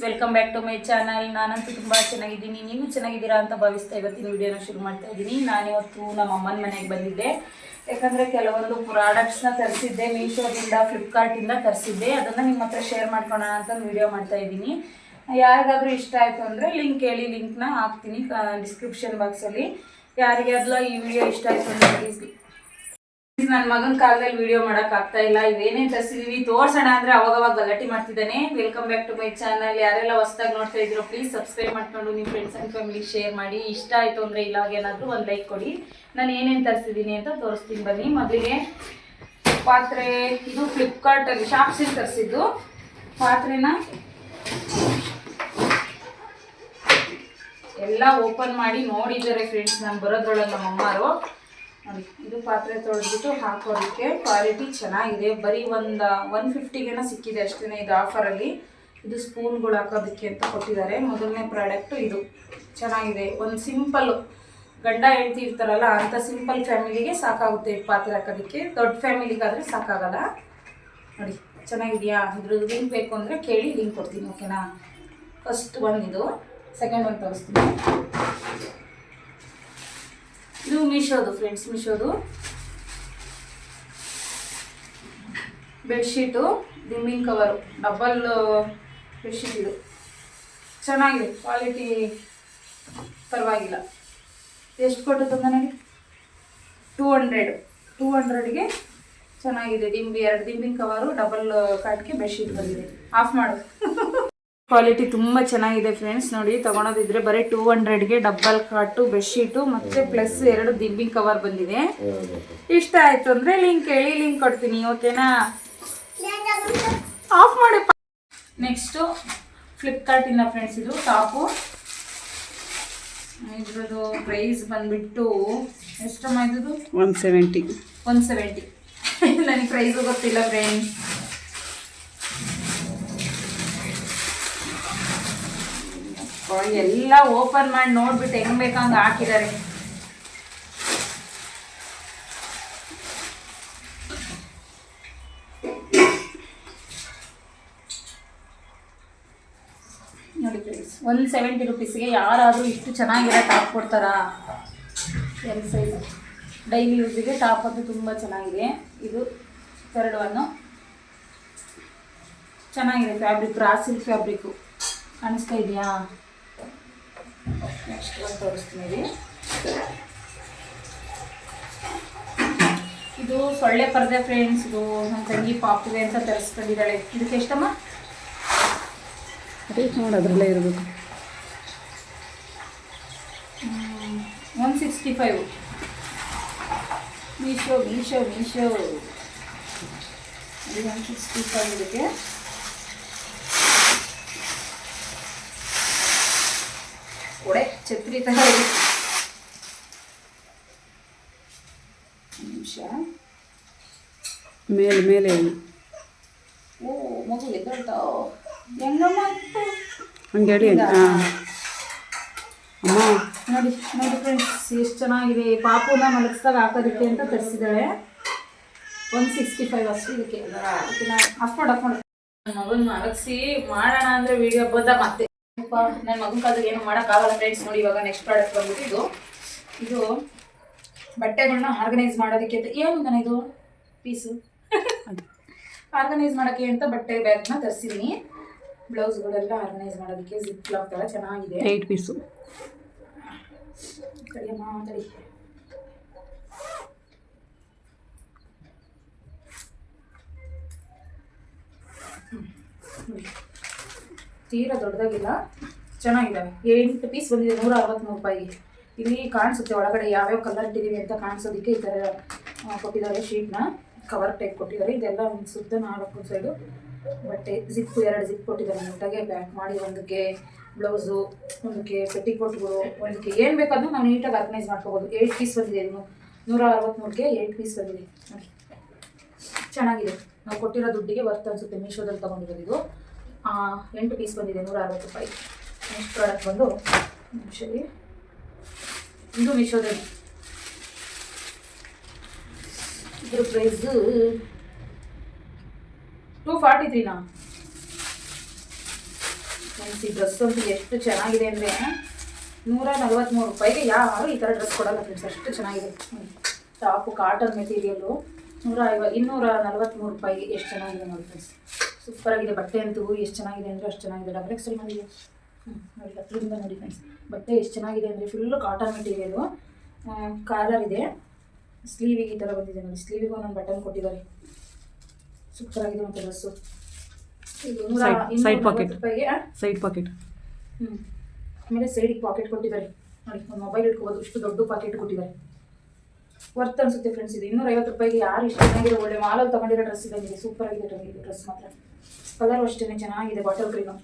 Welcome back to my channel. ನಾನಂತೂ ತುಂಬ ಚೆನ್ನಾಗಿದ್ದೀನಿ, ನೀವು ಚೆನ್ನಾಗಿದ್ದೀರಾ ಅಂತ ಭಾವಿಸ್ತಾ ಇವತ್ತಿನ ವಿಡಿಯೋನ ಶುರು ಮಾಡ್ತಾ ಇದ್ದೀನಿ. ನಾನಿವತ್ತು ನಮ್ಮ ಅಮ್ಮನ ಮನೆಗೆ ಬಂದಿದ್ದೆ. ಯಾಕಂದರೆ ಕೆಲವೊಂದು ಪ್ರಾಡಕ್ಟ್ಸ್ನ ತರಿಸಿದ್ದೆ, ಮೀಶೋದಿಂದ ಫ್ಲಿಪ್ಕಾರ್ಟಿಂದ ತರಿಸಿದ್ದೆ. ಅದನ್ನು ನಿಮ್ಮ ಹತ್ರ ಶೇರ್ ಮಾಡ್ಕೊಳ್ಳೋಣ ಅಂತ ವಿಡಿಯೋ ಮಾಡ್ತಾ ಇದ್ದೀನಿ. ಯಾರಿಗಾದರೂ ಇಷ್ಟ ಆಯಿತು ಅಂದರೆ ಲಿಂಕ್ ಹೇಳಿ, ಲಿಂಕ್ನ ಹಾಕ್ತೀನಿ ಡಿಸ್ಕ್ರಿಪ್ಷನ್ ಬಾಕ್ಸಲ್ಲಿ. ಯಾರಿಗಾದ್ರೂ ಈ ವಿಡಿಯೋ ಇಷ್ಟ ಆಯಿತು ಅಂದರೆ ಪ್ಲೀಸ್. ನನ್ನ ಮಗನ ಕಾಲದಲ್ಲಿ ವಿಡಿಯೋ ಮಾಡೋಕ್ಕಾಗ್ತಾ ಇಲ್ಲ. ಇವೇನೇನು ತರಿಸಿದೀವಿ ತೋರ್ಸೋಣ ಅಂದರೆ ಅವಾಗವಾಗ ಗಲಾಟೆ ಮಾಡ್ತಿದ್ದಾನೆ. Welcome back to my channel. ಯಾರೆಲ್ಲ ಹೊಸದಾಗಿ ನೋಡ್ತಾ ಇದ್ದೀರೋ ಪ್ಲೀಸ್ ಸಬ್ಸ್ಕ್ರೈಬ್ ಮಾಡ್ಕೊಂಡು ನಿಮ್ಮ ಫ್ರೆಂಡ್ಸ್ ಆ್ಯಂಡ್ ಫ್ಯಾಮಿಲಿಗೆ ಶೇರ್ ಮಾಡಿ. ಇಷ್ಟ ಆಯಿತು ಅಂದರೆ ಇಲ್ಲಾಗೇನಾದರೂ ಒಂದು ಲೈಕ್ ಕೊಡಿ. ನಾನು ಏನೇನು ತರಿಸಿದ್ದೀನಿ ಅಂತ ತೋರಿಸ್ತೀನಿ ಬನ್ನಿ. ಮೊದಲಿಗೆ ಪಾತ್ರೆ, ಇದು ಫ್ಲಿಪ್ಕಾರ್ಟಲ್ಲಿ ಶಾಪ್ಸಿಂದ ತರಿಸಿದ್ದು ಪಾತ್ರೆನ ಎಲ್ಲ ಓಪನ್ ಮಾಡಿ ನೋಡಿದ್ದಾರೆ ಫ್ರೆಂಡ್ಸ್. ನಾನು ಬರೋದ್ರೊಳಗೆ ನಮ್ಮ ಅಮ್ಮರು ಇದು ಪಾತ್ರೆ ತೊಳೆದ್ಬಿಟ್ಟು ಹಾಕೋದಕ್ಕೆ ಕ್ವಾಲಿಟಿ ಚೆನ್ನಾಗಿದೆ. ಬರೀ 150ಗೇನೋ ಸಿಕ್ಕಿದೆ ಅಷ್ಟೇ ಇದು ಆಫರಲ್ಲಿ. ಇದು ಸ್ಪೂನ್ಗಳು ಹಾಕೋದಕ್ಕೆ ಅಂತ ಕೊಟ್ಟಿದ್ದಾರೆ. ಮೊದಲನೇ ಪ್ರಾಡಕ್ಟು ಇದು ಚೆನ್ನಾಗಿದೆ. ಒಂದು ಸಿಂಪಲ್ಲು ಗಂಡ ಹೆಂಡತಿ ಇರ್ತಾರಲ್ಲ ಅಂಥ ಸಿಂಪಲ್ ಫ್ಯಾಮಿಲಿಗೆ ಸಾಕಾಗುತ್ತೆ ಈ ಪಾತ್ರೆ ಹಾಕೋದಕ್ಕೆ. ದೊಡ್ಡ ಫ್ಯಾಮಿಲಿಗಾದರೆ ಸಾಕಾಗಲ್ಲ. ನೋಡಿ ಚೆನ್ನಾಗಿದೆಯಾ? ಇದ್ರದ್ದು ಲಿಂಕ್ ಬೇಕು ಅಂದರೆ ಕೇಳಿ ಲಿಂಕ್ ಕೊಡ್ತೀನಿ, ಓಕೆನಾ? ಫಸ್ಟ್ ಇದು, ಸೆಕೆಂಡ್ ಒಂದು ತೋರಿಸ್ತೀನಿ. ಇದು ಮೀಶೋದು ಫ್ರೆಂಡ್ಸ್, ಮೀಶೋದು ಬೆಡ್ಶೀಟು, ದಿಂಬಿಂಗ್ ಕವರು, ಡಬಲ್ ಬೆಡ್ಶೀಟ್. ಇದು ಚೆನ್ನಾಗಿದೆ, ಕ್ವಾಲಿಟಿ ಪರವಾಗಿಲ್ಲ. ಎಷ್ಟು ಕೊಟ್ಟು ನನಗೆ 200ಗೆ ಚೆನ್ನಾಗಿದೆ. ಎರಡು ದಿಂಬಿಂಗ್ ಕವರು, ಡಬಲ್ ಕಾಟ್ಗೆ ಬೆಡ್ಶೀಟ್ ಬಂದಿದೆ. ಆಫ್ ಮಾಡು. ಕ್ವಾಲಿಟಿ ತುಂಬ ಚೆನ್ನಾಗಿದೆ ಫ್ರೆಂಡ್ಸ್. ನೋಡಿ, ತೊಗೊಳೋದಿದ್ರೆ ಬರೀ 200ಗೆ ಡಬಲ್ ಕಾಟು ಬೆಡ್ಶೀಟು ಮತ್ತು ಪ್ಲಸ್ 2 ದಿಂಬಿಂಗ್ ಕವರ್ ಬಂದಿದೆ. ಇಷ್ಟ ಆಯಿತು ಅಂದರೆ ಲಿಂಕ್ ಹೇಳಿ, ಲಿಂಕ್ ಕೊಡ್ತೀನಿ, ಓಕೆನಾ? ಆಫ್ ಮಾಡಿ. ನೆಕ್ಸ್ಟು ಫ್ಲಿಪ್ಕಾರ್ಟಿಂದ ಫ್ರೆಂಡ್ಸ್, ಇದು ಟಾಪು. ಇದ್ರದ್ದು ಪ್ರೈಸ್ ಬಂದುಬಿಟ್ಟು ಎಷ್ಟಮ್ಮ ಇದ್ದು? 170. ನನಗೆ ಪ್ರೈಸು ಗೊತ್ತಿಲ್ಲ ಫ್ರೆಂಡ್ಸ್. ಎಲ್ಲ ಓಪನ್ ಮಾಡಿ ನೋಡ್ಬಿಟ್ಟು ಹೆಂಗ್ ಬೇಕಂಗೆ ಹಾಕಿದ್ದಾರೆ. ನೋಡಿ ಫ್ರೆಂಡ್ಸ್, 170 ರೂಪೀಸ್ಗೆ ಯಾರಾದರೂ ಇಷ್ಟು ಚೆನ್ನಾಗಿರೋ ಟಾಪ್ ಕೊಡ್ತಾರಾ? ಎಲ್ ಸೈಜ್ ಡೈಲಿ ಯೂಸಿಗೆ ಟಾಪ್ ಅಂತೂ ತುಂಬ ಚೆನ್ನಾಗಿದೆ. ಇದು ಥರ್ಡ್ ಒನ್ನು ಚೆನ್ನಾಗಿದೆ. ಫ್ಯಾಬ್ರಿಕ್ ರಾ ಸಿಲ್ಕ್ ಫ್ಯಾಬ್ರಿಕ್ಕು ಕಾಣಿಸ್ತಾ ಇದೆಯಾ? ನೆಕ್ಸ್ಟ್ ಒಂದು ತೋರಿಸ್ತೀನಿ. ಇದು ಸೊಳ್ಳೆ ಪರದೆ ಫ್ರೆಂಡ್ಸ್. ಇದು ನಮ್ಮ ತಂಗಿ ಪಾಪುಗೆ ಅಂತ ತರಿಸ್ಕೊಂಡಿದ್ದಾಳೆ. ಇದಕ್ಕೆ ಎಷ್ಟಮ್ಮ? ಅದೇ ನೋಡೋದ್ರಲ್ಲೇ ಇರಬೇಕು. 165. ಮೀಶೋ 165 ಇದಕ್ಕೆ. ಒಡೆ ಛತ್ರಿ ಥರ ಇದೆ. ನಿಮಿಷ, ಮೇಲೆ ಓ ಮಗು ಎದ್ದಳ್ತಾವ ಹೆಂಗಮ್ಮ ಹಂಗೆ ಹೇಳಿ. ಅಮ್ಮ ನೋಡಿ ಫ್ರೆಂಡ್ಸ್, ಎಷ್ಟು ಚೆನ್ನಾಗಿದೆ. ಪಾಪುನ ಮಲಗಿಸ್ದಾಗ ಹಾಕೋದಕ್ಕೆ ಅಂತ ತರಿಸಿದ್ದಾಳೆ. 165 ಅಷ್ಟು ಇದಕ್ಕೆ. ಹಾಕೊಂಡು ನನ್ನ ಮಗನ ಮಲಗಿಸಿ ಮಾಡೋಣ ಅಂದರೆ ವಿಡಿಯೋ ಬಂದ ಮತ್ತೆ ನನ್ನ ಮಗನ ಕಾಲದಲ್ಲಿ ಏನು ಮಾಡೋಕ್ಕಾಗಲ್ಲ ಫ್ರೆಂಡ್ಸ್. ನೋಡಿ, ಇವಾಗ ನೆಕ್ಸ್ಟ್ ಪ್ರಾಡಕ್ಟ್ ಬಂದ್ಬಿಟ್ಟು ಇದು ಬಟ್ಟೆಗಳನ್ನ ಆರ್ಗನೈಸ್ ಮಾಡೋದಕ್ಕೆ ಅಂತ. ಏನು ನಾನು ಇದು ಪೀಸು ಆರ್ಗನೈಸ್ ಮಾಡೋಕ್ಕೆ ಅಂತ ಬಟ್ಟೆ ಬ್ಯಾಗ್ನ ತರಿಸಿದ್ದೀನಿ. ಬ್ಲೌಸ್ಗಳೆಲ್ಲ ಆರ್ಗನೈಸ್ ಮಾಡೋದಕ್ಕೆ ಜಿಪ್ ಲಾಕ್ ಥರ ಚೆನ್ನಾಗಿದೆ. 8 ಪೀಸು. ಕಡಿಯಮ್ಮ ತಡಿ. ತೀರಾ ದೊಡ್ಡದಾಗಿಲ್ಲ, ಚೆನ್ನಾಗಿದ್ದಾವೆ. 8 ಪೀಸ್ ಬಂದಿದೆ, 163 ರೂಪಾಯಿ. ಇಲ್ಲಿ ಕಾಣಿಸುತ್ತೆ ಒಳಗಡೆ ಯಾವ್ಯಾವ ಕಲರ್ ಇಟ್ಟಿದ್ದೀವಿ ಅಂತ ಕಾಣಿಸೋದಕ್ಕೆ ಈ ಥರ ಕೊಟ್ಟಿದ್ದಾರೆ. ಶೀಟ್ನ ಕವರ್ ಟೈಪ್ ಕೊಟ್ಟಿದ್ದಾರೆ. ಇದೆಲ್ಲ ಒಂದು ಸುತ್ತ 4 ಸೈಡು ಬಟ್ಟೆ. ಜಿಪ್ಪು 2 ಜಿಪ್ ಕೊಟ್ಟಿದ್ದಾರೆ. ನೀಟಾಗೆ ಪ್ಯಾಕ್ ಮಾಡಿ, ಒಂದಕ್ಕೆ ಬ್ಲೌಸು, ಒಂದಕ್ಕೆ ಪೆಟಿಕೋಟ್ಗಳು, ಒಂದಕ್ಕೆ ಏನು ಬೇಕಾದ್ರೂ ನಾವು ನೀಟಾಗಿ ಆರ್ಗನೈಸ್ ಮಾಡ್ಕೋಬೋದು. 8 ಪೀಸ್ ಬಂದಿದೆ. 163ಗೆ 8 ಪೀಸ್ ಬಂದಿದೆ. ನೋಡಿ, ಚೆನ್ನಾಗಿದೆ. ನಾವು ಕೊಟ್ಟಿರೋ ದುಡ್ಡಿಗೆ ವರ್ತ್ ಅನಿಸುತ್ತೆ. ಮೀಶೋದಲ್ಲಿ ತೊಗೊಂಡಿರೋದು. ಇದು 8 ಪೀಸ್ ಬಂದಿದೆ, 160 ರೂಪಾಯಿ. ನೆಕ್ಸ್ಟ್ ಪ್ರಾಡಕ್ಟ್ ಬಂದು ಮೀಶೋಲಿ, ಇದು ಮೀಶೋದಲ್ಲಿ. ಇದ್ರ ಪ್ರೈಸು 243ನಾ? ಫ್ರೆಂಡ್ಸ್ ಈ ಡ್ರೆಸ್ ಅಂತೂ ಎಷ್ಟು ಚೆನ್ನಾಗಿದೆ ಅಂದರೆ 143 ರೂಪಾಯಿಗೆ ಯಾರು ಈ ಥರ ಡ್ರೆಸ್ ಕೊಡಲ್ಲ ಫ್ರೆಂಡ್ಸ್, ಅಷ್ಟು ಚೆನ್ನಾಗಿದೆ. ಟಾಪು ಕಾಟನ್ ಮೆಟೀರಿಯಲು 243 ರೂಪಾಯಿಗೆ ಎಷ್ಟು ಚೆನ್ನಾಗಿದೆ ನೋಡಿ ಫ್ರೆಂಡ್ಸ್. ಸೂಪರಾಗಿದೆ ಬಟ್ಟೆ ಅಂತೂ, ಎಷ್ಟು ಚೆನ್ನಾಗಿದೆ ಅಂದರೆ ಅಷ್ಟು ಚೆನ್ನಾಗಿದೆ. ಡಬಲ್ ಎಕ್ಸೆಲ್ ಮಾಡಿದೆ ನೋಡಿ, ಹತ್ರದಿಂದ ನೋಡಿ ಫ್ರೆಂಡ್ಸ್. ಬಟ್ಟೆ ಎಷ್ಟು ಚೆನ್ನಾಗಿದೆ ಅಂದರೆ ಫುಲ್ಲು ಕಾಟನ್ ಮೆಟೀರಿಯಲು, ಕಾಲರ್ ಇದೆ, ಸ್ಲೀವಿಗೆ ಈ ಥರ ಬಂದಿದೆ ನೋಡಿ. ಸ್ಲೀವಿಗೆ ಒಂದೊಂದು ಬಟನ್ ಕೊಟ್ಟಿದ್ದಾರೆ, ಸೂಪರಾಗಿದೆ ಮತ್ತು ಡ್ರೆಸ್ಸು. ಸೈಡ್ ಪಾಕೆಟ್ ರೂಪಾಯಿಗೆ ಸೈಡ್ ಪಾಕೆಟ್ ಆಮೇಲೆ ಸೈಡಿಗೆ ಪಾಕೆಟ್ ಕೊಟ್ಟಿದ್ದಾರೆ ನೋಡಿ. ಒಂದು ಮೊಬೈಲ್ ಇಟ್ಕೋಬೋದು, ಇಷ್ಟು ದೊಡ್ಡ ಪಾಕೆಟ್ ಕೊಟ್ಟಿದ್ದಾರೆ. ವರ್ತ್ ಅನಿಸುತ್ತೆ ಫ್ರೆಂಡ್ಸ್. ಇದು 250 ರೂಪಾಯಿಗೆ ಯಾರು ಇಷ್ಟು ಚೆನ್ನಾಗಿರೋ ಒಳ್ಳೆ ಮಾಲಲ್ಲಿ ತೊಗೊಂಡಿರೋ ಡ್ರೆಸ್ ಇದಂಗಿದೆ. ಸೂಪರ್ ಆಗಿದೆ ಡ್ರೆಸ್ ಮಾತ್ರ. ಕಲರ್ ಅಷ್ಟೇ ಚೆನ್ನಾಗಿದೆ, ಬಾಟಲ್ ಗ್ರೀನು.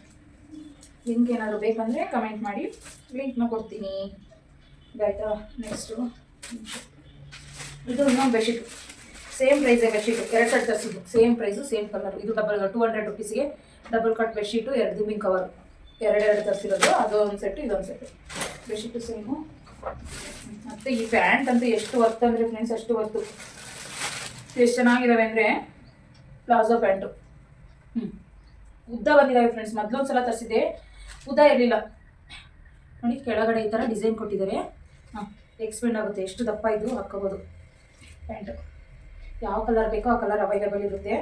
ಲಿಂಕ್ ಏನಾದರೂ ಬೇಕಂದರೆ ಕಮೆಂಟ್ ಮಾಡಿ, ಲಿಂಕ್ನ ಕೊಡ್ತೀನಿ. ಇದಾಯ್ತಾ? ನೆಕ್ಸ್ಟು ಇದು ಇನ್ನೊಂದು ಬೆಡ್ಶೀಟು, ಸೇಮ್ ಪ್ರೈಸೇ ಬೆಡ್ಶೀಟು. 2 ಸೆಟ್ ತರಿಸಿದ್ದು, ಸೇಮ್ ಪ್ರೈಸು ಸೇಮ್ ಕಲರ್. ಇದು 200 ರೂಪೀಸಿಗೆ ಡಬಲ್ ಕಟ್ ಬೆಡ್ಶೀಟು, 2 ದುಮ್ಮಿಂಗ್ ಕವರ್, 2 ತರಿಸಿರೋದು. ಅದು ಒಂದು ಸೆಟ್ಟು, ಇದೊಂದು ಸೆಟ್ಟು. Bedsheet same. ಮತ್ತು ಈ ಪ್ಯಾಂಟ್ ಅಂತೂ ಎಷ್ಟು ವರ್ತ್ ಅಂದರೆ ಫ್ರೆಂಡ್ಸ್, ಅಷ್ಟು ವರ್ತು. ಎಷ್ಟು ಚೆನ್ನಾಗಿದ್ದಾವೆ ಅಂದರೆ ಪ್ಲಾಜೋ ಪ್ಯಾಂಟು. ಉದ್ದ ಬಂದಿದ್ದಾವೆ ಫ್ರೆಂಡ್ಸ್. ಮೊದಲೊಂದು ಸಲ ತರಿಸಿದ್ದೆ, ಉದ್ದ ಇರಲಿಲ್ಲ ನೋಡಿ. ಕೆಳಗಡೆ ಈ ಥರ ಡಿಸೈನ್ ಕೊಟ್ಟಿದ್ದಾರೆ. ಎಕ್ಸ್ಪೆಂಡ್ ಆಗುತ್ತೆ, ಎಷ್ಟು ದಪ್ಪ ಇದ್ದರೂ ಹಾಕ್ಕೋಬೋದು ಪ್ಯಾಂಟು. ಯಾವ ಕಲರ್ ಬೇಕೋ ಆ ಕಲರ್ ಅವೈಲೇಬಲ್ ಇರುತ್ತೆ.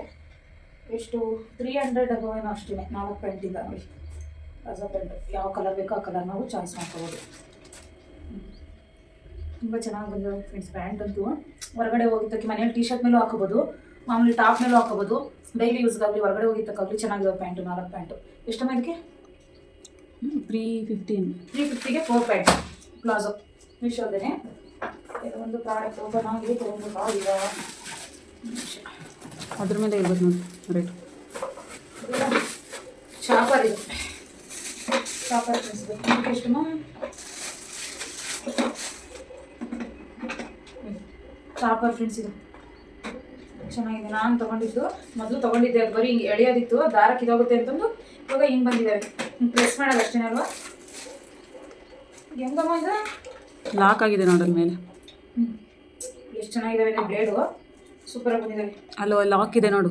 ಎಷ್ಟು 300 ಏನೋ ಅಷ್ಟೇ, 4 ಪ್ಯಾಂಟಿಂದ ನೋಡಿ. ಪ್ಲಾಜೋ ಪ್ಯಾಂಟು ಯಾವ ಕಲರ್ ಬೇಕೋ ಆ ಕಲರ್ ನಾವು ಚಾಯ್ಸ್ ಮಾಡ್ಕೋಬೋದು. ತುಂಬ ಚೆನ್ನಾಗಿ ಬಂದಿದೆ ಫ್ರೆಂಡ್ಸ್ ಪ್ಯಾಂಟ್ ಅಂತೂ. ಹೊರಗಡೆ ಹೋಗಿದ್ದಕ್ಕೆ ಮನೇಲಿ ಟೀ ಶರ್ಟ್ ಮೇಲೂ ಹಾಕೋಬೋದು, ಮಾಮೂಲಿ ಟಾಪ್ ಮೇಲೂ ಹಾಕೋಬೋದು. ಡೈಲಿ ಯೂಸ್ಗಾಗಲಿ ಹೊರಗಡೆ ಹೋಗಿದ್ದಕ್ಕಾಗಲಿ ಚೆನ್ನಾಗಿರೋ ಪ್ಯಾಂಟು. 4 ಪ್ಯಾಂಟು. ಎಷ್ಟಮ್ಮ ಇದಕ್ಕೆ? 350ಗೆ 4 ಪ್ಯಾಂಟ್ ಪ್ಲಾಜೋ. ಮೀಶೋದೇನೆ. ಒಂದು ಪ್ರಾಡಕ್ಟ್ ಓಪನ್ ಆಗಿ ತೊಗೊಂಡು ಅದ್ರ ಮೇಲೆ ಇರ್ಬೇಕು ನೋಡಿ ರೇಟ್. ಶಾಪರ್ ಇದೆ, ಶಾಪರ್ ಫ್ರೆಂಡ್ಸ್. ಎಷ್ಟಮ್ಮ? ಶಾಪರ್ ಫ್ರೆಂಡ್ಸ್ ಇದು ಚೆನ್ನಾಗಿದೆ. ನಾನು ತೊಗೊಂಡಿದ್ದು, ಮೊದಲು ತೊಗೊಂಡಿದ್ದೆ, ಅದು ಬರೀ ಹಿಂಗೆ ಎಳೆಯೋದಿತ್ತು, ದಾರಕ್ಕೆ ಇದಾಗುತ್ತೆ ಅಂತಂದು ಇವಾಗ ಹಿಂಗೆ ಬಂದಿದ್ದಾರೆ. ಪ್ರೆಸ್ ಮಾಡೋದು ಅಷ್ಟೇ ಅಲ್ವಾ? ಹೆಂಗಮ್ಮ ಇದು? ಲಾಕ್ ಆಗಿದೆ ನೋಡಲ್ ಮೇಲೆ. ಎಷ್ಟು ಚೆನ್ನಾಗಿದ್ದಾವೆ ಅಂದರೆ ಬ್ಲೇಡು ಸೂಪರಾಗಿ ಬಂದಿದ್ದಾವೆ. ಅಲ್ಲೋ ಲಾಕ್ ಇದೆ ನೋಡು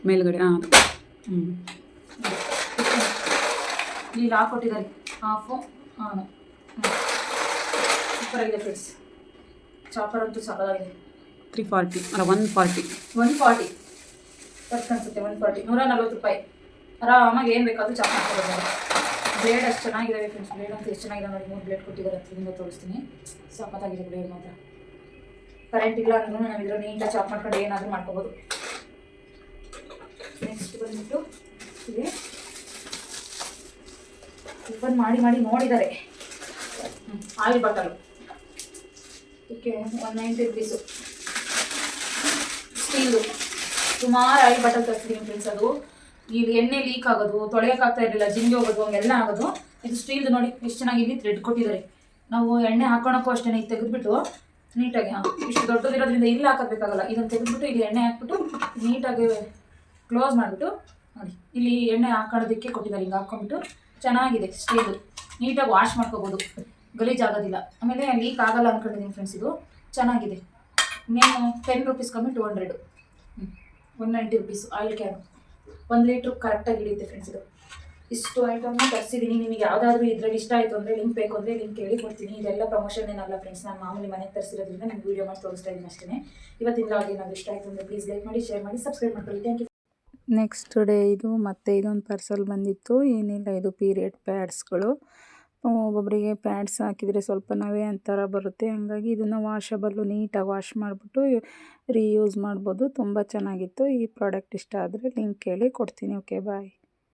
ಮೇಲ್ಗಡೆ. ಹಾಂ ಇಲ್ಲಿ ಲಾಕ್ ಕೊಟ್ಟಿದ್ದಾರೆ, ಹಾಫು ಆನು. ಸೂಪರಾಗಿದೆ ಫ್ರೆಂಡ್ಸ್. ಚಾಪರ್ ಅಂತೂ ಸಾಕಾಗಿದೆ. 340 ಅಲ್ಲ 140 ಫಸ್ಟ್ ಅನ್ಸುತ್ತೆ. 140 ರೂಪಾಯಿ ಆರಾಮಾಗಿ ಏನು ಬೇಕಾದರೂ ಚಾಪ್ ಮಾಡ್ಕೊಬೋದು. ಬ್ಲೇಡ್ ಅಷ್ಟು ಚೆನ್ನಾಗಿದ್ದಾವೆ ಫ್ರೆಂಡ್ಸ್. ಬ್ಲೇಡ್ ಅಂತೂ ಎಷ್ಟು ಚೆನ್ನಾಗಿದೆ ನೋಡಿ. 3 ಬ್ಲೇಡ್ ಕೊಟ್ಟಿದ್ದಾರೆ, ಹತ್ತಿರದಿಂದ ತೋರಿಸ್ತೀನಿ. ಸಖತ್ತಾಗಿದೆ ಬ್ಲೇಡ್ ಮಾತ್ರ. ಕರೆಂಟ್ ಇಲ್ಲ ಅಂದ್ರೂ ನಾವು ಇದ್ರ ನೀಟಾಗಿ ಚಾಪ್ ಮಾಡ್ಕೊಂಡು ಏನಾದರೂ ಮಾಡ್ಕೋಬೋದು. ನೆಕ್ಸ್ಟ್ ಬಂದ್ಬಿಟ್ಟು ಇದೆ, ಓಪನ್ ಮಾಡಿ ನೋಡಿದ್ದಾರೆ. ಆಯಿಲ್ ಬಾಟಲು, ಇದಕ್ಕೆ 190 ರೂಪೀಸು. ಸ್ಟೀಲ್ದು ಸುಮಾರು ಆಯಿಲ್ ಬಾಟಲ್ ತರಿಸಿದ್ದೀನಿ ಫ್ರೆಂಡ್ಸ್. ಅದು ಇದು ಎಣ್ಣೆ ಲೀಕ್ ಆಗೋದು, ತೊಳೆಯೋಕ್ಕಾಗ್ತಾ ಇರಲಿಲ್ಲ, ಜಿಂಗೆ ಹೋಗೋದು, ಹಂಗೆಲ್ಲ ಆಗೋದು. ಇದು ಸ್ಟೀಲ್ದು ನೋಡಿ ಎಷ್ಟು ಚೆನ್ನಾಗಿ ಇಲ್ಲಿ ಥ್ರೆಡ್ ಕೊಟ್ಟಿದ್ದಾರೆ. ನಾವು ಎಣ್ಣೆ ಹಾಕೋಣಕ್ಕೂ ಅಷ್ಟೇ, ಇದು ತೆಗೆದುಬಿಟ್ಟು ನೀಟಾಗಿ ಇಷ್ಟು ದೊಡ್ಡದಿರೋದ್ರಿಂದ ಇಲ್ಲಿ ಹಾಕೋಬೇಕಾಗಲ್ಲ. ಇದನ್ನು ತೆಗೆದುಬಿಟ್ಟು ಇಲ್ಲಿ ಎಣ್ಣೆ ಹಾಕ್ಬಿಟ್ಟು ನೀಟಾಗಿ ಕ್ಲೋಸ್ ಮಾಡಿಬಿಟ್ಟು ನೋಡಿ, ಇಲ್ಲಿ ಎಣ್ಣೆ ಹಾಕೊಳ್ಳೋದಕ್ಕೆ ಕೊಟ್ಟಿದ್ದಾರೆ. ಹಿಂಗೆ ಹಾಕ್ಕೊಂಬಿಟ್ಟು ಚೆನ್ನಾಗಿದೆ. ಸ್ಟೀಲು ನೀಟಾಗಿ ವಾಶ್ ಮಾಡ್ಕೋಬೋದು, ಗಲೀಜಾಗೋದಿಲ್ಲ. ಆಮೇಲೆ ಲೀಕ್ ಆಗಲ್ಲ ಅಂದ್ಕೊಂಡಿದ್ದೀನಿ ಫ್ರೆಂಡ್ಸ್. ಇದು ಚೆನ್ನಾಗಿದೆ. ಇನ್ನೇನು 10 ರೂಪೀಸ್ ಕಮ್ಮಿ 200. 190 ರೂಪೀಸು ಆಯಿಲ್ ಕ್ಯಾನು. 1 ಲೀಟ್ರ್ ಕರೆಕ್ಟಾಗಿ ಹಿಡಿಯುತ್ತೆ ಫ್ರೆಂಡ್ಸ್. ಇದು ಇಷ್ಟು ಐಟಮ್ನ ತರಿಸಿದ್ದೀನಿ. ನಿಮಗೆ ಯಾವುದಾದ್ರೂ ಇದರಲ್ಲಿ ಇಷ್ಟ ಆಯಿತು ಅಂದರೆ ಲಿಂಕ್ ಬೇಕು ಅಂದರೆ ಲಿಂಕ್ ಹೇಳಿ ಕೊಡ್ತೀನಿ. ಇದೆಲ್ಲ ಪ್ರಮೋಷನ್ ಏನಲ್ಲ ಫ್ರೆಂಡ್ಸ್, ನಾನು ಮಾಮೂಲಿ ಮನೆಗೆ ತರಿಸಿರೋದ್ರಿಂದ ನಾನು ವೀಡಿಯೋ ಮಾಡಿ ತೋರಿಸ್ತಾ ಇದ್ದೀನಿ ಅಷ್ಟೇ. ಇವತ್ತಿನ ಲಾಗ್ ಏನಾದರೂ ಇಷ್ಟ ಆಯಿತು ಅಂದರೆ ಪ್ಲೀಸ್ ಲೈಕ್ ಮಾಡಿ, ಶೇರ್ ಮಾಡಿ, ಸಬ್ಸ್ಕ್ರೈಬ್ ಮಾಡ್ಕೊಳ್ಳಿ. Thank you. ನೆಕ್ಸ್ಟ್ ಡೇ ಇದು ಮತ್ತೆ ಇದೊಂದು ಪಾರ್ಸಲ್ ಬಂದಿತ್ತು. ಏನಿಲ್ಲ, ಇದು ಪೀರಿಯಡ್ ಪ್ಯಾಡ್ಸ್ಗಳು. ಒಬ್ಬೊಬ್ಬರಿಗೆ ಪ್ಯಾಡ್ಸ್ ಹಾಕಿದರೆ ಸ್ವಲ್ಪ ನವೆ ಅಂತರ ಬರುತ್ತೆ. ಹಾಗಾಗಿ ಇದನ್ನು ವಾಷಬಲ್ಲು, ನೀಟಾಗಿ ವಾಶ್ ಮಾಡಿಬಿಟ್ಟು ರೀಯೂಸ್ ಮಾಡ್ಬೋದು. ತುಂಬ ಚೆನ್ನಾಗಿತ್ತು. ಈ ಪ್ರಾಡಕ್ಟ್ ಇಷ್ಟ ಆದರೆ ಲಿಂಕ್ ಹೇಳಿ ಕೊಡ್ತೀನಿ. ಓಕೆ, ಬಾಯ್.